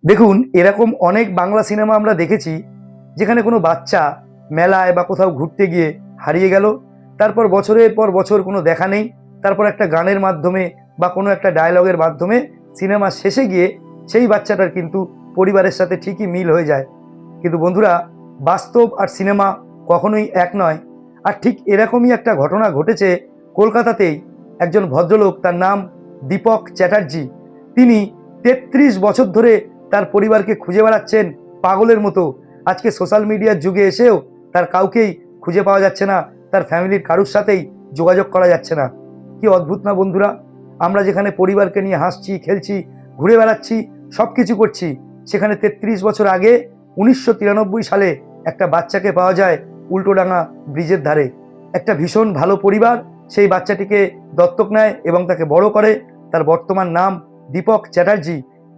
দেখুন, এরকম অনেক বাংলা সিনেমা আমরা দেখেছি যেখানে কোনো বাচ্চা মেলায় বা কোথাও ঘুরতে গিয়ে হারিয়ে গেল, তারপর বছরের পর বছর কোনো দেখা নেই, তারপর একটা গানের মাধ্যমে বা কোনো একটা ডায়লগের মাধ্যমে সিনেমা শেষে গিয়ে সেই বাচ্চাটার কিন্তু পরিবারের সাথে ঠিকই মিল হয়ে যায়। কিন্তু বন্ধুরা, বাস্তব আর সিনেমা কখনোই এক নয়। আর ঠিক এরকমই একটা ঘটনা ঘটেছে কলকাতাতেই। একজন ভদ্রলোক, তার নাম দীপক চ্যাটার্জি, তিনি ৩৩ বছর ধরে তার পরিবারকে খুঁজে বেড়াচ্ছেন পাগলের মতো। আজকে সোশ্যাল মিডিয়ার যুগে এসেও তার কাউকেই খুঁজে পাওয়া যাচ্ছে না, তার ফ্যামিলির কারুর সাথেই যোগাযোগ করা যাচ্ছে না। কি অদ্ভুত না বন্ধুরা! আমরা যেখানে পরিবারকে নিয়ে হাসছি, খেলছি, ঘুরে বেড়াচ্ছি, সব কিছু করছি, সেখানে ৩৩ বছর আগে ১৯৯৩ সালে একটা বাচ্চাকে পাওয়া যায় উল্টোডাঙা ব্রিজের ধারে। একটা ভীষণ ভালো পরিবার সেই বাচ্চাটিকে দত্তক নেয় এবং তাকে বড় করে। তার বর্তমান নাম দীপক চ্যাটার্জি।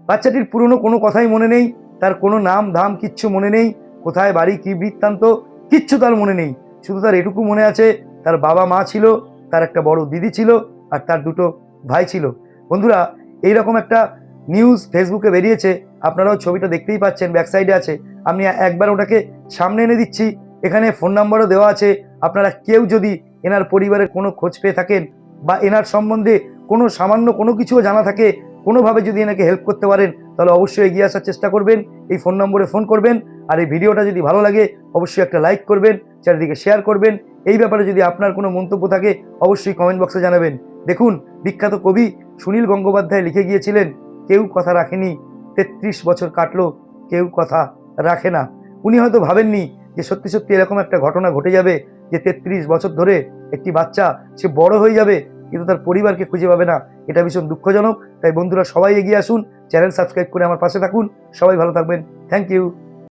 বাচ্চাটির পুরনো কোনো কথাই মনে নেই, তার কোনো নাম ধাম কিচ্ছু মনে নেই, কোথায় বাড়ি, কি বৃত্তান্ত, কিচ্ছু তার মনে নেই। শুধু তার এটুকু মনে আছে, তার বাবা মা ছিল, তার একটা বড় দিদি ছিল, আর তার দুটো ভাই ছিল। বন্ধুরা, এইরকম একটা নিউজ ফেসবুকে বেরিয়েছে, আপনারাও ছবিটা দেখতেই পাচ্ছেন, ব্যাক সাইডে আছে। আমি একবার ওটাকে সামনে এনে দিচ্ছি, এখানে ফোন নাম্বারও দেওয়া আছে। আপনারা কেউ যদি এনার পরিবারের কোনো খোঁজ পেয়ে থাকেন বা এনার সম্বন্ধে কোনো সামান্য কোনো কিছুও জানা থাকে, কোনোভাবে যদি এনাকে হেল্প করতে পারেন, তাহলে অবশ্যই এগিয়ে আসার চেষ্টা করবেন। এই ফোন নম্বরে ফোন করবেন। আর এই ভিডিওটা যদি ভালো লাগে অবশ্যই একটা লাইক করবেন, চারিদিকে শেয়ার করবেন। এই ব্যাপারে যদি আপনার কোনো মন্তব্য থাকে অবশ্যই কমেন্ট বক্সে জানাবেন। দেখুন, বিখ্যাত কবি সুনীল গঙ্গোপাধ্যায় লিখে গিয়েছিলেন, কেউ কথা রাখেনি, ৩৩ বছর কাটলো, কেউ কথা রাখে না। উনি হয়তো ভাবেননি যে সত্যি সত্যি এরকম একটা ঘটনা ঘটে যাবে, যে ৩৩ বছর ধরে একটি বাচ্চা সে বড় হয়ে যাবে কিন্তু তার পরিবারকে খুঁজে পাবে না। এটা ভীষণ দুঃখজনক। তাই বন্ধুরা, সবাই এগিয়ে আসুন, চ্যানেল সাবস্ক্রাইব করে আমার পাশে থাকুন। সবাই ভালো থাকবেন। Thank you.